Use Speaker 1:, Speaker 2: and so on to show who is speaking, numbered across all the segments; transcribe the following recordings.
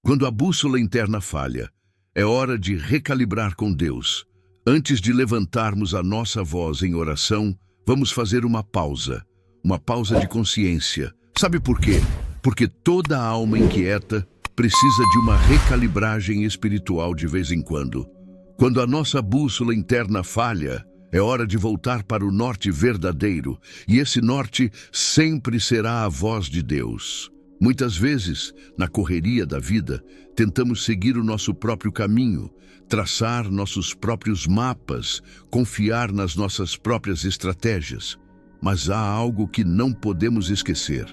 Speaker 1: Quando a bússola interna falha, é hora de recalibrar com Deus. Antes de levantarmos a nossa voz em oração, vamos fazer uma pausa de consciência. Sabe por quê? Porque toda alma inquieta precisa de uma recalibragem espiritual de vez em quando. Quando a nossa bússola interna falha, é hora de voltar para o norte verdadeiro, e esse norte sempre será a voz de Deus. Muitas vezes, na correria da vida, tentamos seguir o nosso próprio caminho, traçar nossos próprios mapas, confiar nas nossas próprias estratégias. Mas há algo que não podemos esquecer.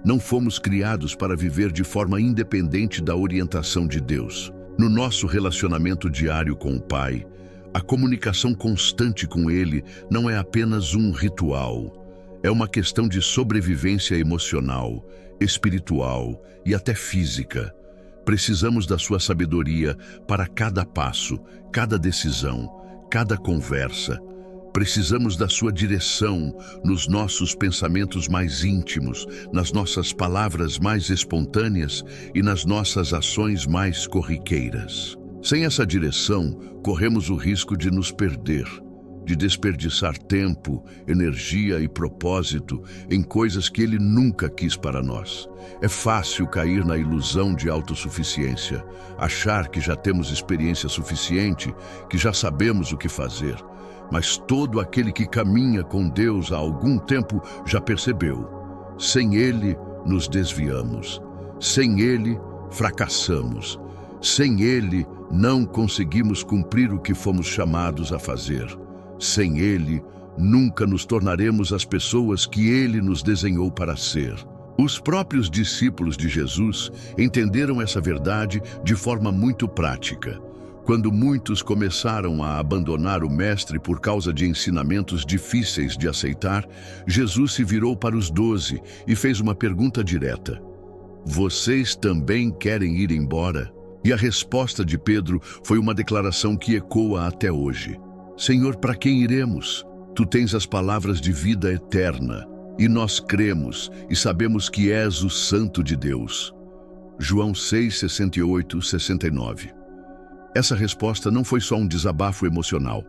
Speaker 1: Não fomos criados para viver de forma independente da orientação de Deus. No nosso relacionamento diário com o Pai, a comunicação constante com Ele não é apenas um ritual. É uma questão de sobrevivência emocional, espiritual e até física. Precisamos da sua sabedoria para cada passo, cada decisão, cada conversa. Precisamos da sua direção nos nossos pensamentos mais íntimos, nas nossas palavras mais espontâneas e nas nossas ações mais corriqueiras. Sem essa direção, corremos o risco de nos perder, de desperdiçar tempo, energia e propósito em coisas que Ele nunca quis para nós. É fácil cair na ilusão de autossuficiência, achar que já temos experiência suficiente, que já sabemos o que fazer. Mas todo aquele que caminha com Deus há algum tempo já percebeu: sem Ele nos desviamos, sem Ele fracassamos, sem Ele não conseguimos cumprir o que fomos chamados a fazer. Sem Ele, nunca nos tornaremos as pessoas que Ele nos desenhou para ser. Os próprios discípulos de Jesus entenderam essa verdade de forma muito prática. Quando muitos começaram a abandonar o Mestre por causa de ensinamentos difíceis de aceitar, Jesus se virou para os 12 e fez uma pergunta direta: vocês também querem ir embora? E a resposta de Pedro foi uma declaração que ecoa até hoje: Senhor, para quem iremos? Tu tens as palavras de vida eterna, e nós cremos e sabemos que és o Santo de Deus. João 6, 68, 69. Essa resposta não foi só um desabafo emocional.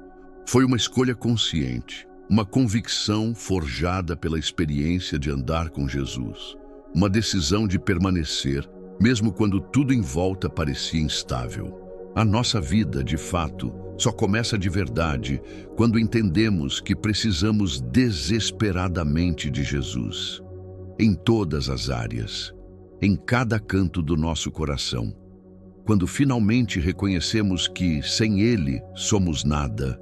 Speaker 1: Foi uma escolha consciente, uma convicção forjada pela experiência de andar com Jesus. Uma decisão de permanecer, mesmo quando tudo em volta parecia instável. A nossa vida, de fato, só começa de verdade quando entendemos que precisamos desesperadamente de Jesus. Em todas as áreas, em cada canto do nosso coração. Quando finalmente reconhecemos que, sem Ele, somos nada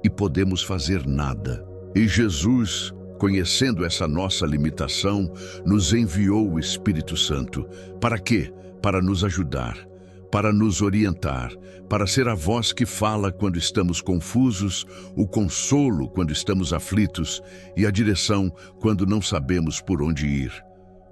Speaker 1: e podemos fazer nada. E Jesus, conhecendo essa nossa limitação, nos enviou o Espírito Santo. Para quê? Para nos ajudar, para nos orientar, para ser a voz que fala quando estamos confusos, o consolo quando estamos aflitos e a direção quando não sabemos por onde ir.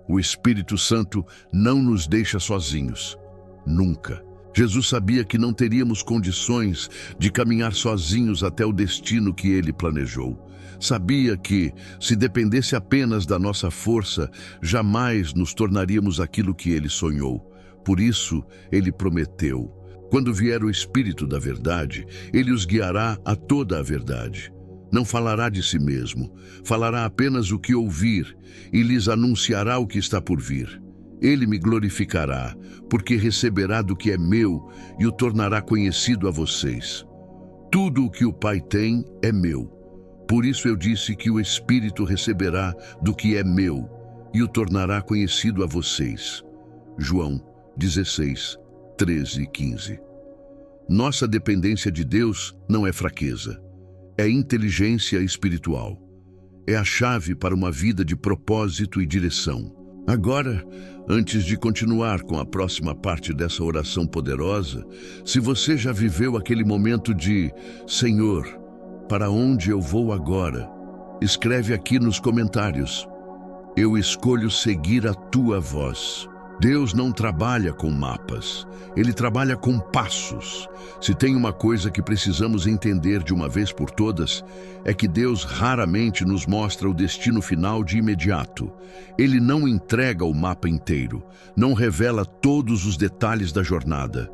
Speaker 1: O Espírito Santo não nos deixa sozinhos. Nunca. Jesus sabia que não teríamos condições de caminhar sozinhos até o destino que Ele planejou. Sabia que, se dependesse apenas da nossa força, jamais nos tornaríamos aquilo que Ele sonhou. Por isso, Ele prometeu: quando vier o Espírito da verdade, Ele os guiará a toda a verdade. Não falará de si mesmo, falará apenas o que ouvir e lhes anunciará o que está por vir. Ele me glorificará, porque receberá do que é meu e o tornará conhecido a vocês. Tudo o que o Pai tem é meu. Por isso eu disse que o Espírito receberá do que é meu e o tornará conhecido a vocês. João 16, 13 e 15. Nossa dependência de Deus não é fraqueza, é inteligência espiritual. É a chave para uma vida de propósito e direção. Agora, antes de continuar com a próxima parte dessa oração poderosa, se você já viveu aquele momento de Senhor, para onde eu vou agora? Escreve aqui nos comentários: eu escolho seguir a tua voz. Deus não trabalha com mapas, Ele trabalha com passos. Se tem uma coisa que precisamos entender de uma vez por todas, é que Deus raramente nos mostra o destino final de imediato. Ele não entrega o mapa inteiro, não revela todos os detalhes da jornada.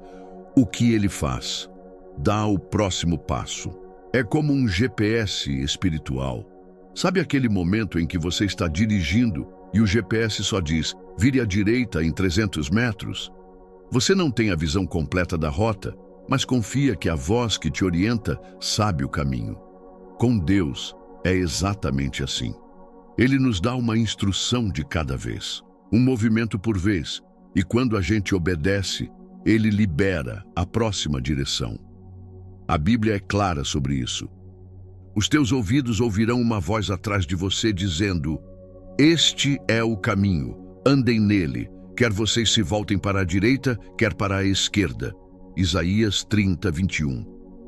Speaker 1: O que Ele faz? Dá o próximo passo. É como um GPS espiritual. Sabe aquele momento em que você está dirigindo e o GPS só diz, vire à direita em 300 metros? Você não tem a visão completa da rota, mas confia que a voz que te orienta sabe o caminho. Com Deus é exatamente assim. Ele nos dá uma instrução de cada vez, um movimento por vez, e quando a gente obedece, Ele libera a próxima direção. A Bíblia é clara sobre isso. Os teus ouvidos ouvirão uma voz atrás de você dizendo, este é o caminho, andem nele, quer vocês se voltem para a direita, quer para a esquerda. Isaías 30, 21.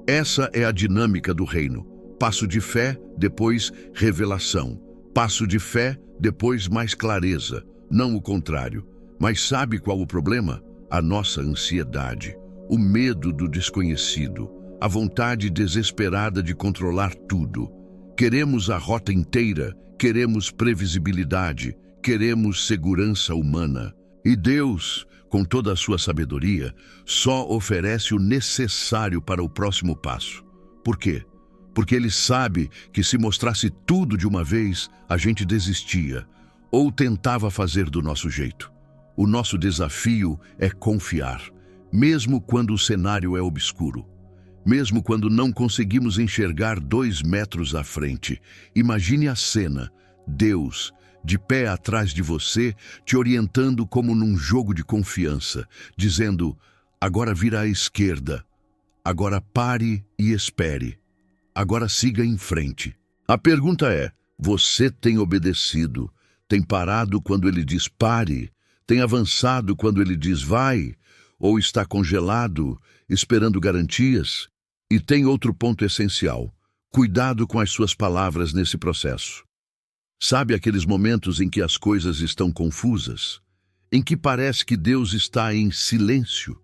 Speaker 1: Essa é a dinâmica do reino. Passo de fé, depois revelação. Passo de fé, depois mais clareza. Não o contrário. Mas sabe qual o problema? A nossa ansiedade, o medo do desconhecido, a vontade desesperada de controlar tudo. Queremos a rota inteira, queremos previsibilidade, queremos segurança humana. E Deus, com toda a sua sabedoria, só oferece o necessário para o próximo passo. Por quê? Porque Ele sabe que se mostrasse tudo de uma vez, a gente desistia ou tentava fazer do nosso jeito. O nosso desafio é confiar, mesmo quando o cenário é obscuro. Mesmo quando não conseguimos enxergar 2 metros à frente, imagine a cena, Deus, de pé atrás de você, te orientando como num jogo de confiança, dizendo, agora vira à esquerda, agora pare e espere, agora siga em frente. A pergunta é, você tem obedecido, tem parado quando Ele diz pare, tem avançado quando Ele diz vai, ou está congelado, esperando garantias? E tem outro ponto essencial, cuidado com as suas palavras nesse processo. Sabe aqueles momentos em que as coisas estão confusas? Em que parece que Deus está em silêncio?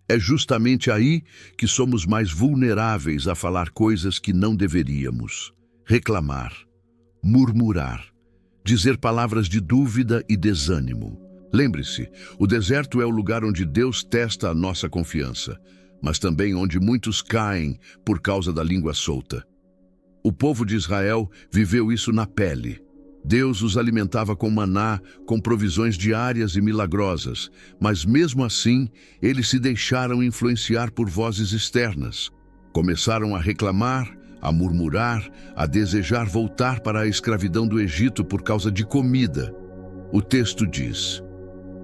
Speaker 1: É justamente aí que somos mais vulneráveis a falar coisas que não deveríamos. Reclamar, murmurar, dizer palavras de dúvida e desânimo. Lembre-se, o deserto é o lugar onde Deus testa a nossa confiança, mas também onde muitos caem por causa da língua solta. O povo de Israel viveu isso na pele. Deus os alimentava com maná, com provisões diárias e milagrosas, mas mesmo assim, eles se deixaram influenciar por vozes externas. Começaram a reclamar, a murmurar, a desejar voltar para a escravidão do Egito por causa de comida. O texto diz,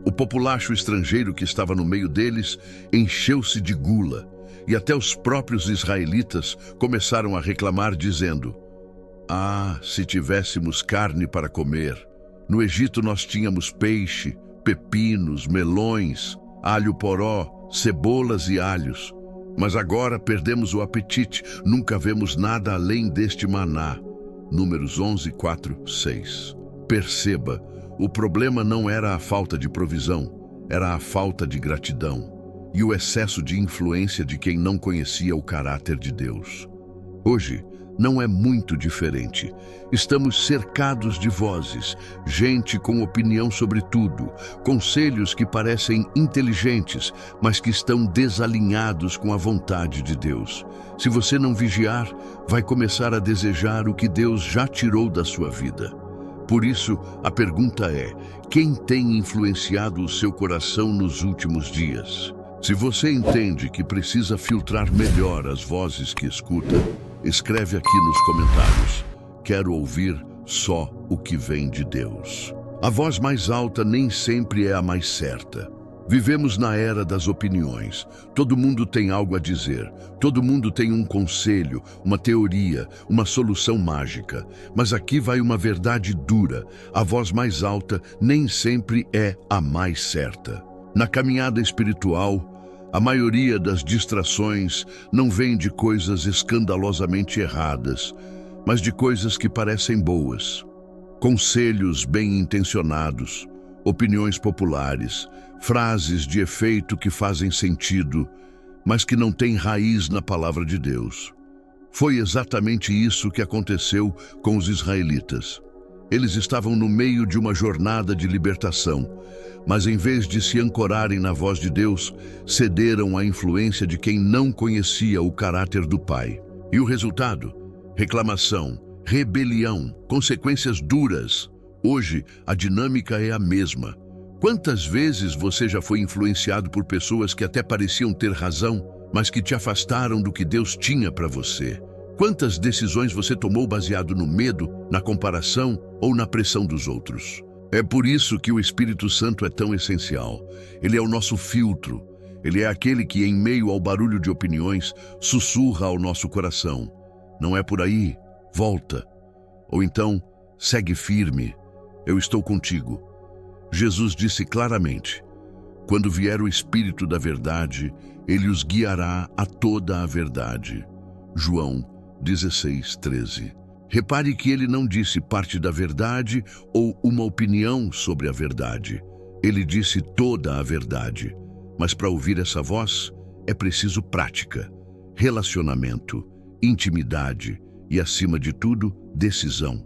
Speaker 1: o populacho estrangeiro que estava no meio deles encheu-se de gula, e até os próprios israelitas começaram a reclamar dizendo, ah, se tivéssemos carne para comer. No Egito nós tínhamos peixe, pepinos, melões, alho poró, cebolas e alhos. Mas agora perdemos o apetite, nunca vemos nada além deste maná. Números 11, 4, 6. Perceba, o problema não era a falta de provisão, era a falta de gratidão e o excesso de influência de quem não conhecia o caráter de Deus. Hoje, não é muito diferente. Estamos cercados de vozes, gente com opinião sobre tudo, conselhos que parecem inteligentes, mas que estão desalinhados com a vontade de Deus. Se você não vigiar, vai começar a desejar o que Deus já tirou da sua vida. Por isso, a pergunta é, quem tem influenciado o seu coração nos últimos dias? Se você entende que precisa filtrar melhor as vozes que escuta, escreve aqui nos comentários. Quero ouvir só o que vem de Deus. A voz mais alta nem sempre é a mais certa. Vivemos na era das opiniões. Todo mundo tem algo a dizer. Todo mundo tem um conselho, uma teoria, uma solução mágica. Mas aqui vai uma verdade dura. A voz mais alta nem sempre é a mais certa. Na caminhada espiritual, a maioria das distrações não vem de coisas escandalosamente erradas, mas de coisas que parecem boas. Conselhos bem intencionados, opiniões populares, frases de efeito que fazem sentido, mas que não têm raiz na palavra de Deus. Foi exatamente isso que aconteceu com os israelitas. Eles estavam no meio de uma jornada de libertação, mas em vez de se ancorarem na voz de Deus, cederam à influência de quem não conhecia o caráter do Pai. E o resultado? Reclamação, rebelião, consequências duras. Hoje, a dinâmica é a mesma. Quantas vezes você já foi influenciado por pessoas que até pareciam ter razão, mas que te afastaram do que Deus tinha para você? Quantas decisões você tomou baseado no medo, na comparação ou na pressão dos outros? É por isso que o Espírito Santo é tão essencial. Ele é o nosso filtro. Ele é aquele que, em meio ao barulho de opiniões, sussurra ao nosso coração. Não é por aí, volta. Ou então, segue firme. Eu estou contigo. Jesus disse claramente: quando vier o Espírito da verdade, ele os guiará a toda a verdade. João 16:13. Repare que ele não disse parte da verdade ou uma opinião sobre a verdade. Ele disse toda a verdade. Mas para ouvir essa voz, é preciso prática, relacionamento, intimidade e, acima de tudo, decisão.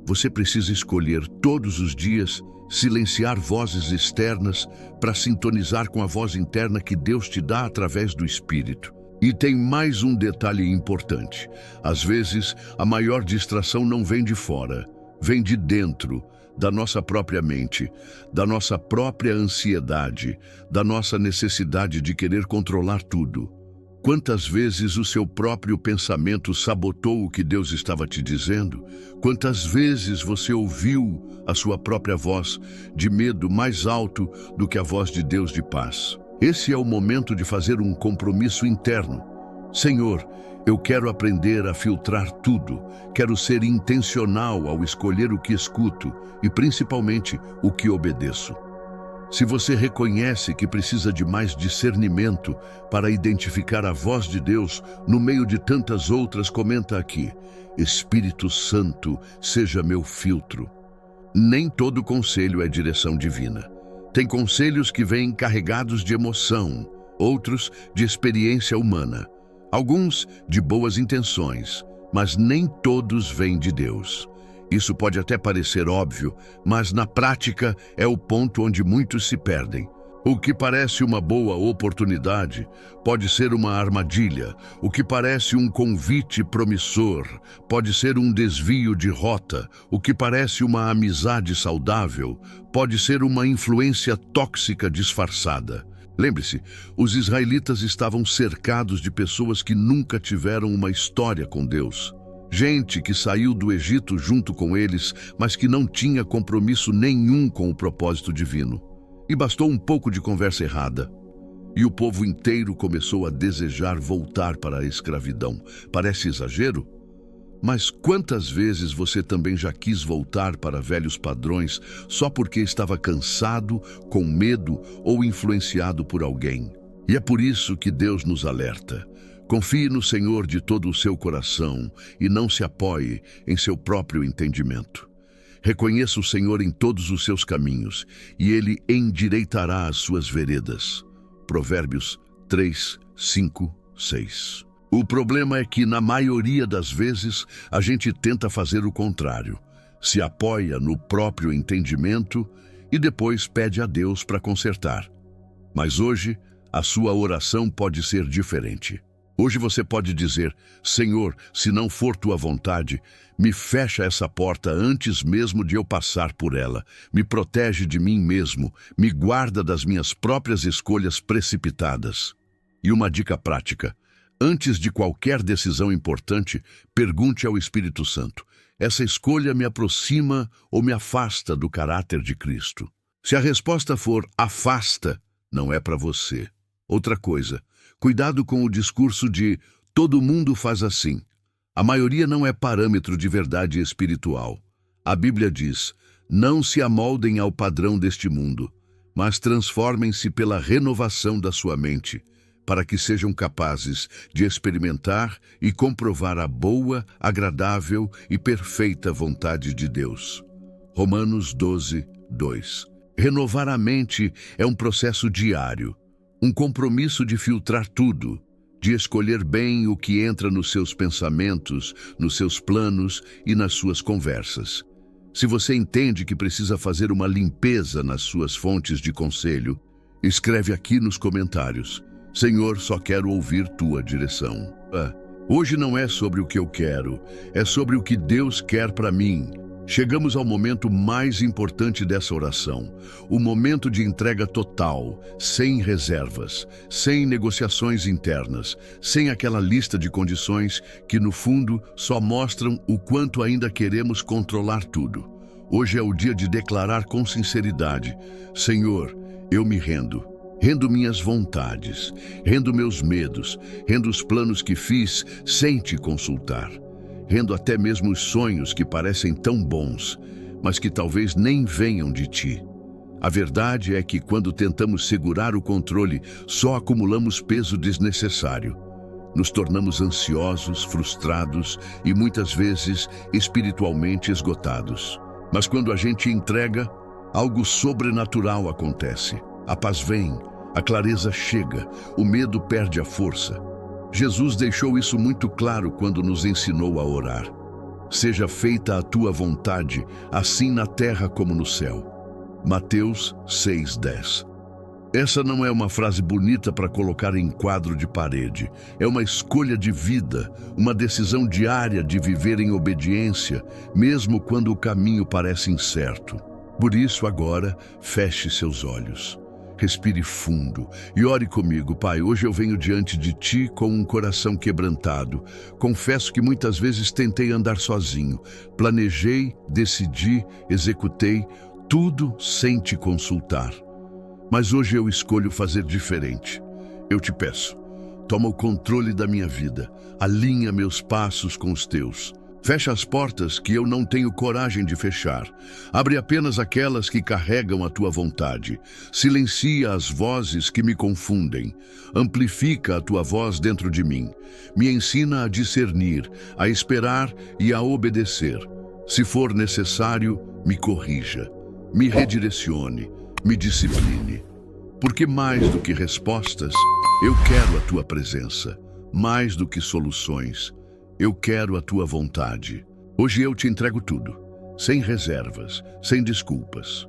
Speaker 1: Você precisa escolher todos os dias silenciar vozes externas para sintonizar com a voz interna que Deus te dá através do Espírito. E tem mais um detalhe importante. Às vezes, a maior distração não vem de fora, vem de dentro, da nossa própria mente, da nossa própria ansiedade, da nossa necessidade de querer controlar tudo. Quantas vezes o seu próprio pensamento sabotou o que Deus estava te dizendo? Quantas vezes você ouviu a sua própria voz de medo mais alto do que a voz de Deus de paz? Esse é o momento de fazer um compromisso interno. Senhor, eu quero aprender a filtrar tudo. Quero ser intencional ao escolher o que escuto e, principalmente, o que obedeço. Se você reconhece que precisa de mais discernimento para identificar a voz de Deus no meio de tantas outras, comenta aqui: Espírito Santo, seja meu filtro. Nem todo conselho é direção divina. Tem conselhos que vêm carregados de emoção, outros de experiência humana, alguns de boas intenções, mas nem todos vêm de Deus. Isso pode até parecer óbvio, mas na prática é o ponto onde muitos se perdem. O que parece uma boa oportunidade pode ser uma armadilha. O que parece um convite promissor pode ser um desvio de rota. O que parece uma amizade saudável pode ser uma influência tóxica disfarçada. Lembre-se, os israelitas estavam cercados de pessoas que nunca tiveram uma história com Deus. Gente que saiu do Egito junto com eles, mas que não tinha compromisso nenhum com o propósito divino. E bastou um pouco de conversa errada, e o povo inteiro começou a desejar voltar para a escravidão. Parece exagero? Mas quantas vezes você também já quis voltar para velhos padrões só porque estava cansado, com medo ou influenciado por alguém? E é por isso que Deus nos alerta. Confie no Senhor de todo o seu coração e não se apoie em seu próprio entendimento. Reconheça o Senhor em todos os seus caminhos, e Ele endireitará as suas veredas. Provérbios 3, 5, 6. O problema é que, na maioria das vezes, a gente tenta fazer o contrário. Se apoia no próprio entendimento e depois pede a Deus para consertar. Mas hoje, a sua oração pode ser diferente. Hoje você pode dizer: Senhor, se não for tua vontade, me fecha essa porta antes mesmo de eu passar por ela. Me protege de mim mesmo, me guarda das minhas próprias escolhas precipitadas. E uma dica prática: antes de qualquer decisão importante, pergunte ao Espírito Santo: essa escolha me aproxima ou me afasta do caráter de Cristo? Se a resposta for afasta, não é para você. Outra coisa, cuidado com o discurso de todo mundo faz assim. A maioria não é parâmetro de verdade espiritual. A Bíblia diz: não se amoldem ao padrão deste mundo, mas transformem-se pela renovação da sua mente, para que sejam capazes de experimentar e comprovar a boa, agradável e perfeita vontade de Deus. Romanos 12, 2. Renovar a mente é um processo diário, um compromisso de filtrar tudo, de escolher bem o que entra nos seus pensamentos, nos seus planos e nas suas conversas. Se você entende que precisa fazer uma limpeza nas suas fontes de conselho, escreve aqui nos comentários: Senhor, só quero ouvir tua direção. Hoje não é sobre o que eu quero, é sobre o que Deus quer para mim. Chegamos ao momento mais importante dessa oração, o momento de entrega total, sem reservas, sem negociações internas, sem aquela lista de condições que, no fundo, só mostram o quanto ainda queremos controlar tudo. Hoje é o dia de declarar com sinceridade: Senhor, eu me rendo. Rendo minhas vontades, rendo meus medos, rendo os planos que fiz sem te consultar. Rendo até mesmo os sonhos que parecem tão bons, mas que talvez nem venham de ti. A verdade é que quando tentamos segurar o controle, só acumulamos peso desnecessário. Nos tornamos ansiosos, frustrados e muitas vezes espiritualmente esgotados. Mas quando a gente entrega, algo sobrenatural acontece. A paz vem, a clareza chega, o medo perde a força. Jesus deixou isso muito claro quando nos ensinou a orar. Seja feita a tua vontade, assim na terra como no céu. Mateus 6:10. Essa não é uma frase bonita para colocar em quadro de parede. É uma escolha de vida, uma decisão diária de viver em obediência, mesmo quando o caminho parece incerto. Por isso, agora, feche seus olhos. Respire fundo e ore comigo. Pai, hoje eu venho diante de Ti com um coração quebrantado. Confesso que muitas vezes tentei andar sozinho. Planejei, decidi, executei, tudo sem Te consultar. Mas hoje eu escolho fazer diferente. Eu te peço, toma o controle da minha vida, alinha meus passos com os Teus. Fecha as portas que eu não tenho coragem de fechar. Abre apenas aquelas que carregam a tua vontade. Silencia as vozes que me confundem. Amplifica a tua voz dentro de mim. Me ensina a discernir, a esperar e a obedecer. Se for necessário, me corrija. Me redirecione, me discipline. Porque mais do que respostas, eu quero a tua presença. Mais do que soluções, eu quero a tua vontade. Hoje eu te entrego tudo, sem reservas, sem desculpas.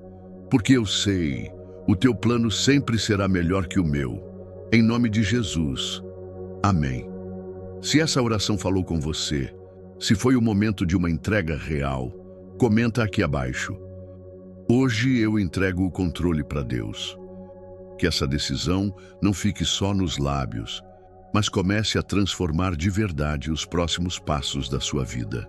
Speaker 1: Porque eu sei, o teu plano sempre será melhor que o meu. Em nome de Jesus. Amém. Se essa oração falou com você, se foi o momento de uma entrega real, comenta aqui abaixo. Hoje eu entrego o controle para Deus. Que essa decisão não fique só nos lábios, mas comece a transformar de verdade os próximos passos da sua vida.